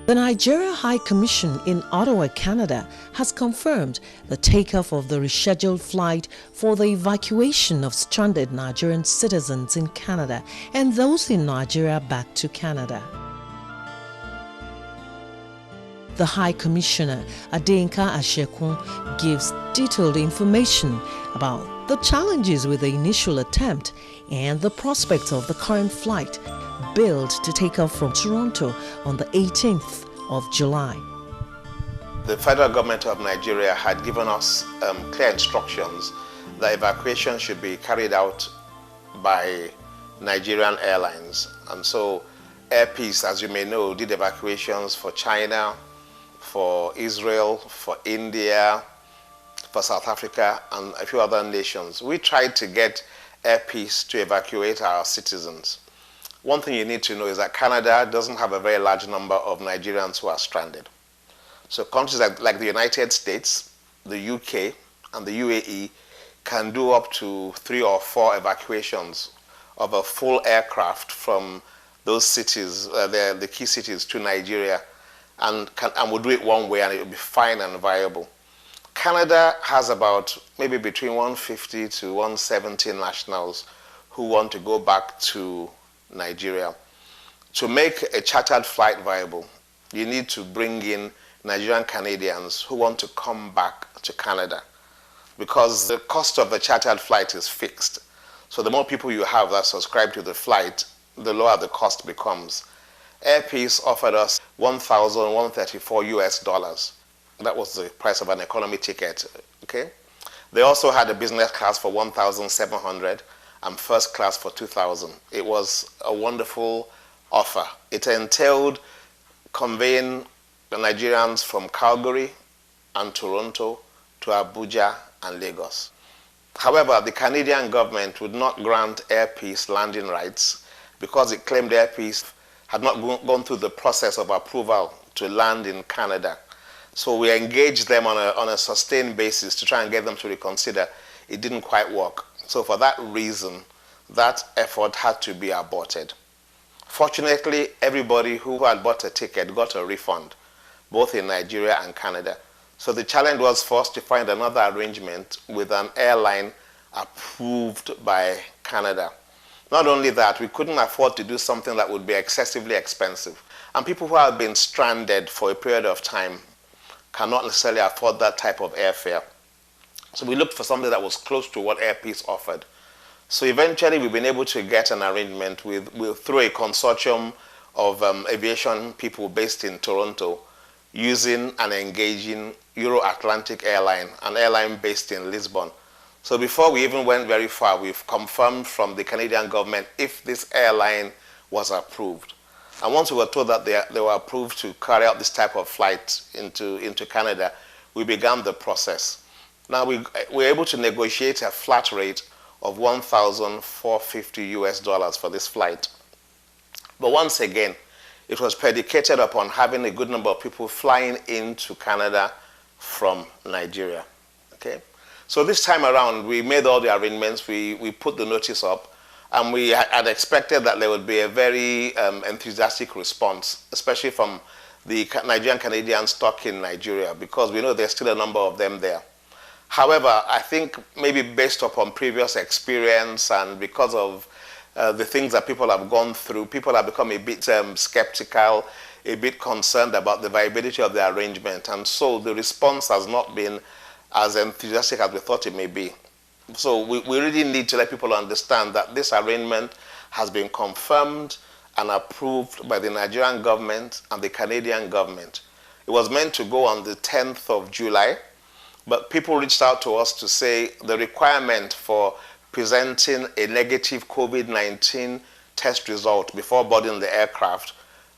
The Nigeria High Commission in Ottawa, Canada, has confirmed the takeoff of the rescheduled flight for the evacuation of stranded Nigerian citizens in Canada and those in Nigeria back to Canada. The High Commissioner, Adeyinka Asekun, gives detailed information about the challenges with the initial attempt and the prospects of the current flight, billed to take off from Toronto on the 18th of July. The federal government of Nigeria had given us clear instructions that evacuation should be carried out by Nigerian airlines. And so Air Peace, as you may know, did evacuations for China, for Israel, for India, for South Africa, and a few other nations. We tried to get Air Peace to evacuate our citizens. One thing you need to know is that Canada doesn't have a very large number of Nigerians who are stranded. So countries like the United States, the UK, and the UAE can do up to 3 or 4 evacuations of a full aircraft from those cities, the key cities, to Nigeria, and will do it one way and it will be fine and viable. Canada has about maybe between 150 to 170 nationals who want to go back to Nigeria. To make a chartered flight viable, you need to bring in Nigerian Canadians who want to come back to Canada, because the cost of the chartered flight is fixed. So the more people you have that subscribe to the flight, the lower the cost becomes. Air Peace offered us $1,134. That was the price of an economy ticket. Okay. They also had a business class for $1,700 and first class for $2,000. It was a wonderful offer. It entailed conveying the Nigerians from Calgary and Toronto to Abuja and Lagos. However, the Canadian government would not grant Air Peace landing rights because it claimed Air Peace had not gone through the process of approval to land in Canada. So we engaged them on a sustained basis to try and get them to reconsider. It didn't quite work. So for that reason, that effort had to be aborted. Fortunately, everybody who had bought a ticket got a refund, both in Nigeria and Canada. So the challenge was for us to find another arrangement with an airline approved by Canada. Not only that, we couldn't afford to do something that would be excessively expensive. And people who have been stranded for a period of time cannot necessarily afford that type of airfare. So we looked for something that was close to what Air Peace offered. So eventually we've been able to get an arrangement through a consortium of aviation people based in Toronto, using and engaging Euro-Atlantic Airline, an airline based in Lisbon. So before we even went very far, we've confirmed from the Canadian government if this airline was approved. And once we were told that they were approved to carry out this type of flight into Canada, we began the process. Now we were able to negotiate a flat rate of $1,450 for this flight. But once again, it was predicated upon having a good number of people flying into Canada from Nigeria. Okay? So this time around, we made all the arrangements, we put the notice up, and we had expected that there would be a very enthusiastic response, especially from the Nigerian Canadians stuck in Nigeria, because we know there's still a number of them there. However, I think maybe based upon previous experience and because of the things that people have gone through, people have become a bit skeptical, a bit concerned about the viability of the arrangement. And so the response has not been as enthusiastic as we thought it may be. So we really need to let people understand that this arrangement has been confirmed and approved by the Nigerian government and the Canadian government. It was meant to go on the 10th of July. But people reached out to us to say the requirement for presenting a negative COVID-19 test result before boarding the aircraft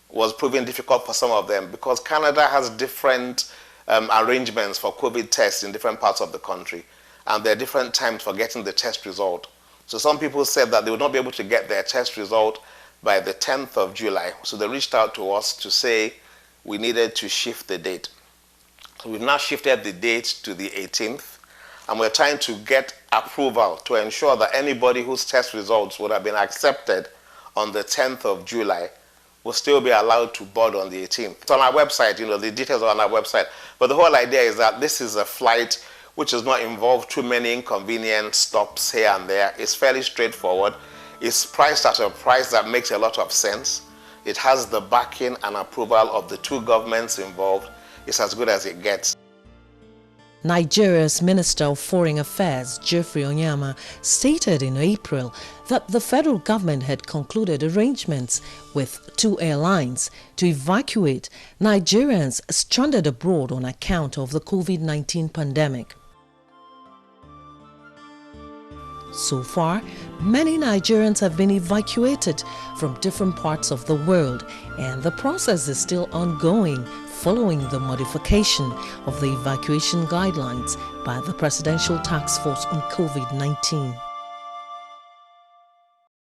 was proving difficult for some of them, because Canada has different arrangements for COVID tests in different parts of the country, and there are different times for getting the test result. So some people said that they would not be able to get their test result by the 10th of July. So they reached out to us to say we needed to shift the date. So we've now shifted the date to the 18th, and we're trying to get approval to ensure that anybody whose test results would have been accepted on the 10th of July will still be allowed to board on the 18th. It's on our website, the details are on our website. But the whole idea is that this is a flight which does not involve too many inconvenient stops here and there. It's fairly straightforward. It's priced at a price that makes a lot of sense. It has the backing and approval of the two governments involved. It's as good as it gets. Nigeria's Minister of Foreign Affairs, Geoffrey Onyema, stated in April that the federal government had concluded arrangements with two airlines to evacuate Nigerians stranded abroad on account of the COVID-19 pandemic. So far, many Nigerians have been evacuated from different parts of the world, and the process is still ongoing following the modification of the evacuation guidelines by the Presidential Task Force on COVID-19.